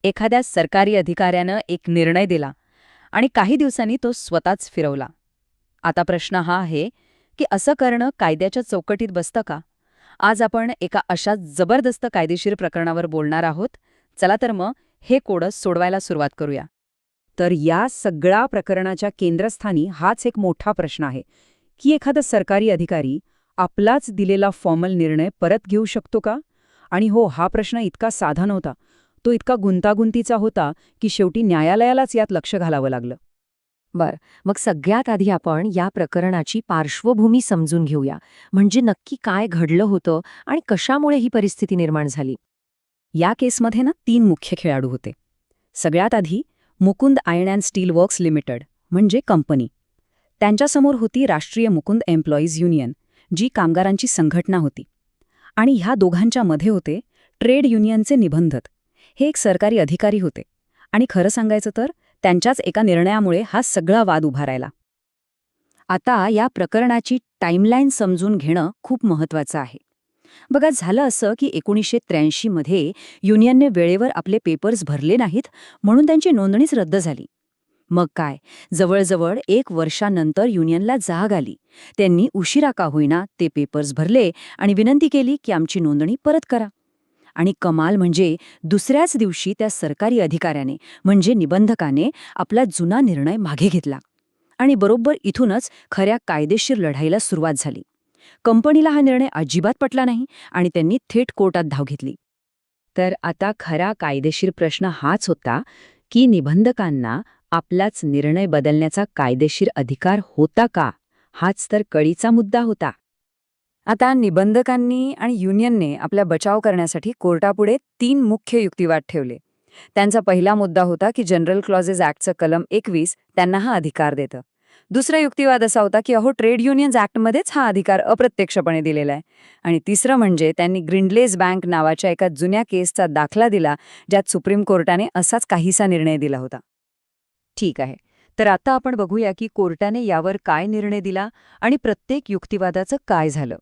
एखाद्या सरकारी अधिकाऱ्यानं एक निर्णय दिला आणि काही दिवसांनी तो स्वतःच फिरवला. आता प्रश्न हा आहे की असं करणं कायद्याच्या चौकटीत बसतं का? आज आपण एका अशा जबरदस्त कायदेशीर प्रकरणावर बोलणार आहोत. चला तर मग हे कोडस सोडवायला सुरुवात करूया. तर या सगळ्या प्रकरणाच्या केंद्रस्थानी हाच एक मोठा प्रश्न आहे की एखादा सरकारी अधिकारी आपलाच दिलेला फॉर्मल निर्णय परत घेऊ शकतो का? आणि हो, हा प्रश्न इतका साधा नव्हता. तो इतका गुंतागुंतीचा होता की शेवटी न्यायालयालाच यात लक्ष घालावं लागलं. बर, मग सगळ्यात आधी आपण या प्रकरणाची पार्श्वभूमी समजून घेऊया. म्हणजे नक्की काय घडलं होतं आणि कशामुळे ही परिस्थिती निर्माण झाली. या केसमध्ये ना 3 मुख्य खेळाडू होते. सगळ्यात आधी Mukund iron and steel works limited म्हणजे कंपनी. त्यांच्यासमोर होती राष्ट्रीय मुकुंद एम्प्लॉईज युनियन, जी कामगारांची संघटना होती. आणि ह्या दोघांच्या मध्ये होते ट्रेड युनियनचे निबंधक. हे एक सरकारी अधिकारी होते. आणि खरं सांगायचं तर त्यांच्याच एका निर्णयामुळे हा सगळा वाद उभा राहिला. आता या प्रकरणाची टाईमलाईन समजून घेणं खूप महत्त्वाचं आहे. बघा, झालं असं की 1983 मध्ये युनियनने वेळेवर आपले पेपर्स भरले नाहीत म्हणून त्यांची नोंदणीच रद्द झाली. मग काय, जवळजवळ 1 वर्षानंतर युनियनला जाग आली. त्यांनी उशिरा का होईना ते पेपर्स भरले आणि विनंती केली की आमची नोंदणी परत करा. आणि कमाल म्हणजे दुसऱ्याच दिवशी त्या सरकारी अधिकाऱ्याने म्हणजे निबंधकाने आपला जुना निर्णय मागे घेतला. आणि बरोबर इथूनच खऱ्या कायदेशीर लढाईला सुरुवात झाली. कंपनीला हा निर्णय अजिबात पटला नाही आणि त्यांनी थेट कोर्टात धाव घेतली. तर आता खरा कायदेशीर प्रश्न हाच होता की निबंधकांना आपलाच निर्णय बदलण्याचा कायदेशीर अधिकार होता का? हाच तर कळीचा मुद्दा होता. आता निबंधकांनी आणि युनियनने आपला बचाव करण्यासाठी कोर्टापुढे 3 मुख्य युक्तिवाद ठेवले. त्यांचा पहिला मुद्दा होता की जनरल क्लॉजेस ॲक्टचं कलम 21 त्यांना हा अधिकार देतं. दुसरा युक्तिवाद असा होता की ट्रेड युनियन्स ॲक्टमध्येच हा अधिकार अप्रत्यक्षपणे दिलेला आहे. आणि तिसरं म्हणजे त्यांनी ग्रिंडलेज बँक नावाच्या एका जुन्या केसचा दाखला दिला, ज्यात सुप्रीम कोर्टाने असाच काहीसा निर्णय दिला होता. ठीक आहे, तर आता आपण बघूया की कोर्टाने यावर काय निर्णय दिला आणि प्रत्येक युक्तिवादाचं काय झालं.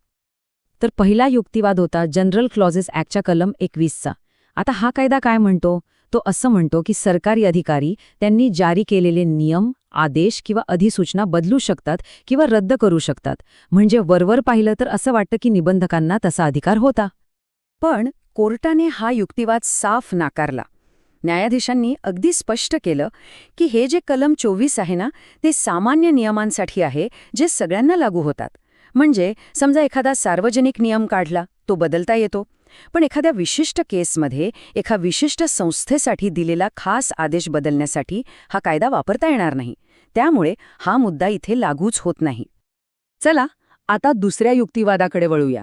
तर पहिला युक्तिवाद होता जनरल क्लॉजेस ॲक्टच्या कलम 21चा. आता हा कायदा काय म्हणतो? तो असं म्हणतो की सरकारी अधिकारी त्यांनी जारी केलेले नियम, आदेश किंवा अधिसूचना बदलू शकतात किंवा रद्द करू शकतात. म्हणजे वरवर पाहिलं तर असं वाटतं की निबंधकांना तसा अधिकार होता. पण कोर्टाने हा युक्तिवाद साफ नाकारला. न्यायाधीशांनी अगदी स्पष्ट केलं की हे जे कलम 24 आहे ना, ते सामान्य नियमांसाठी आहे, जे सगळ्यांना लागू होतात. म्हणजे समजा एखादा सार्वजनिक नियम काढला, तो बदलता येतो. पण एखाद्या विशिष्ट केसमध्ये एका विशिष्ट संस्थेसाठी दिलेला खास आदेश बदलण्यासाठी हा कायदा वापरता येणार नाही. त्यामुळे हा मुद्दा इथे लागूच होत नाही. चला, आता दुसऱ्या युक्तिवादाकडे वळूया.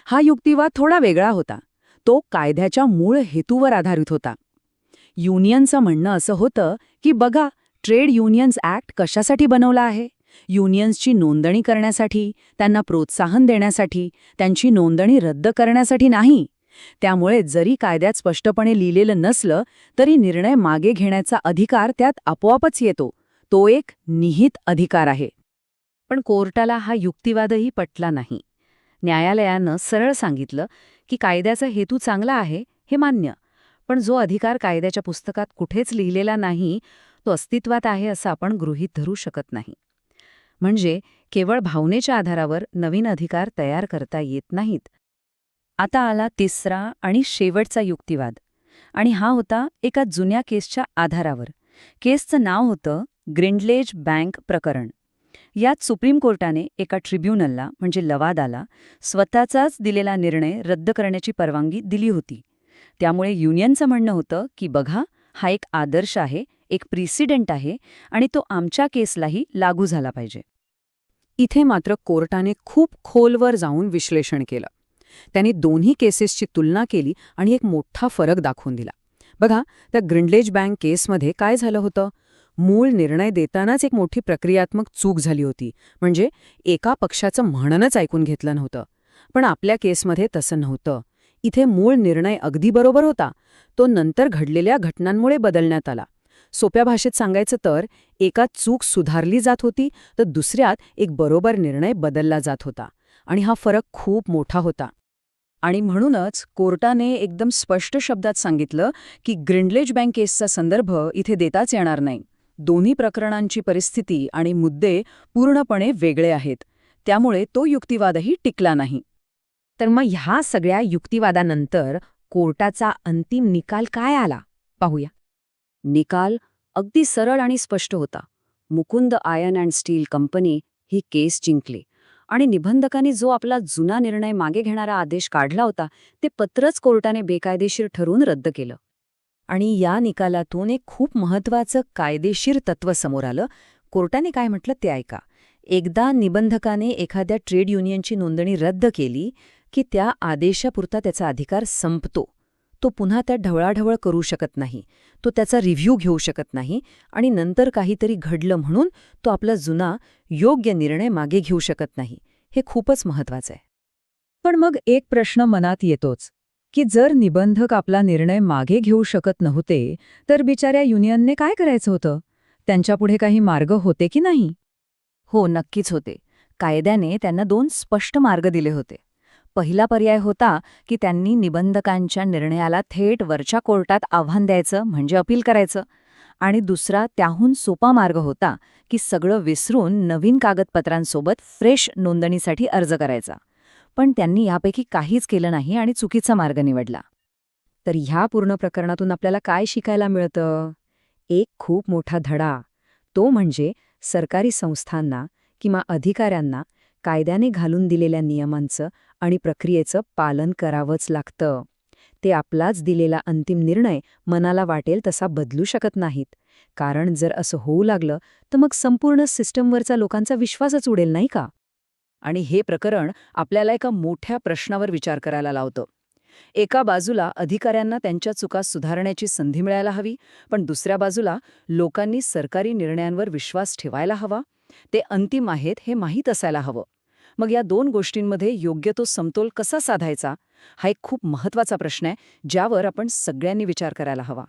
हा युक्तिवाद थोडा वेगळा होता. तो कायद्याच्या मूळ हेतूवर आधारित होता. युनियनचं म्हणणं असं होतं की बघा, ट्रेड युनियन्स ॲक्ट कशासाठी बनवला आहे? युनियन्सची नोंदणी करण्यासाठी, त्यांना प्रोत्साहन देण्यासाठी, त्यांची नोंदणी रद्द करण्यासाठी नाही. त्यामुळे जरी कायद्यात स्पष्टपणे लिहिलेलं नसलं तरी निर्णय मागे घेण्याचा अधिकार त्यात आपोआपच येतो. तो एक निहित अधिकार आहे. पण कोर्टाला हा युक्तिवादही पटला नाही. न्यायालयानं सरळ सांगितलं की कायद्याचा हेतू चांगला आहे, हे मान्य. पण जो अधिकार कायद्याच्या पुस्तकात कुठेच लिहिलेला नाही, तो अस्तित्वात आहे असं आपण गृहीत धरू शकत नाही. म्हणजे केवळ भावनेच्या आधारावर नवीन अधिकार तयार करता येत नाहीत. आता आला तिसरा आणि शेवटचा युक्तिवाद. आणि हा होता एका जुन्या केसच्या आधारावर. केसचं नाव होतं ग्रिंडलेज बँक प्रकरण. यात सुप्रीम कोर्टाने एका ट्रिब्युनलला म्हणजे लवादाला स्वतःचाच दिलेला निर्णय रद्द करण्याची परवानगी दिली होती. त्यामुळे युनियनचं म्हणणं होतं की बघा, हा एक आदर्श आहे, एक प्रिसिडेंट आहे आणि तो आमच्या केसलाही लागू झाला पाहिजे. इथे मात्र कोर्टाने खूप खोलवर जाऊन विश्लेषण केलं. त्यांनी दोन्ही केसेसची तुलना केली आणि एक मोठा फरक दाखवून दिला. बघा, त्या ग्रिंडलेज बँक केसमध्ये काय झालं होतं? मूळ निर्णय देतानाच एक मोठी प्रक्रियात्मक चूक झाली होती. म्हणजे एका पक्षाचं म्हणणंच ऐकून घेतलं नव्हतं. पण आपल्या केसमध्ये तसं नव्हतं. इथे मूळ निर्णय अगदी बरोबर होता. तो नंतर घडलेल्या घटनांमुळे बदलण्यात आला. सोप्या भाषेत सांगायचं तर एका चूक सुधारली जात होती तर दुसऱ्यात एक बरोबर निर्णय बदलला जात होता. आणि हा फरक खूप मोठा होता. आणि म्हणूनच कोर्टाने एकदम स्पष्ट शब्दात सांगितलं की ग्रिंडलेज बँक केसचा संदर्भ इथे देताच येणार नाही. दोन्ही प्रकरणांची परिस्थिती आणि मुद्दे पूर्णपणे वेगळे आहेत. त्यामुळे तो युक्तिवादही टिकला नाही. तर मग ह्या सगळ्या युक्तिवादानंतर कोर्टाचा अंतिम निकाल काय आला पाहूया. निकाल अगदी सरळ आणि स्पष्ट होता. Mukund iron and steel company ही केस जिंकली आणि निबंधकांनी जो आपला जुना निर्णय मागे घेणारा आदेश काढला होता ते पत्रच कोर्टाने बेकायदेशीर ठरवून रद्द केलं. आणि या निकालातून एक खूप महत्त्वाचं कायदेशीर तत्त्व समोर आलं. कोर्टाने काय म्हटलं ते ऐका. एकदा निबंधकाने एखाद्या ट्रेड युनियनची नोंदणी रद्द केली की त्या आदेशापुरता त्याचा अधिकार संपतो. तो पुन्हा त्यात ढवळाढवळ करू शकत नाही, तो त्याचा रिव्ह्यू घेऊ शकत नाही आणि नंतर काहीतरी घडलं म्हणून तो आपला जुना योग्य निर्णय मागे घेऊ शकत नाही. हे खूपच महत्त्वाचं आहे. पण मग एक प्रश्न मनात येतोच की जर निबंधक आपला निर्णय मागे घेऊ शकत नव्हते तर बिचाऱ्या युनियनने काय करायचं होतं? त्यांच्यापुढे काही मार्ग होते की नाही? हो, नक्कीच होते. कायद्याने त्यांना 2 स्पष्ट मार्ग दिले होते. पहिला पर्याय होता की त्यांनी निबंधकांच्या निर्णयाला थेट वरच्या कोर्टात आव्हान द्यायचं, म्हणजे अपील करायचं. आणि दुसरा त्याहून सोपा मार्ग होता की सगळं विसरून नवीन कागदपत्रांसोबत फ्रेश नोंदणीसाठी अर्ज करायचा. पण त्यांनी यापैकी काहीच केलं नाही आणि चुकीचा मार्ग निवडला. तर ह्या पूर्ण प्रकरणातून आपल्याला काय शिकायला मिळतं? एक खूप मोठा धडा. तो म्हणजे सरकारी संस्थांना किंवा अधिकाऱ्यांना कायद्याने घालून दिलेल्या नियमांचं आणि प्रक्रियेचं पालन करावंच लागतं. ते आपलाच दिलेला अंतिम निर्णय मनाला वाटेल तसा बदलू शकत नाहीत. कारण जर असं होऊ लागलं तर मग संपूर्ण सिस्टमवरचा लोकांचा विश्वासच उडेल, नाही का? आणि हे प्रकरण आपल्याला एका मोठ्या प्रश्नावर विचार करायला लावतं. एका बाजूला अधिकाऱ्यांना त्यांच्या चुका सुधारण्याची संधी मिळायला हवी, पण दुसऱ्या बाजूला लोकांनी सरकारी निर्णयांवर विश्वास ठेवायला हवा. ते अंतिम आहेत हे माहीत असायला हवं. मग या 2 गोष्टींमध्ये योग्य तो समतोल कसा साधायचा? हा एक खूप महत्त्वाचा प्रश्न आहे, ज्यावर आपण सगळ्यांनी विचार करायला हवा.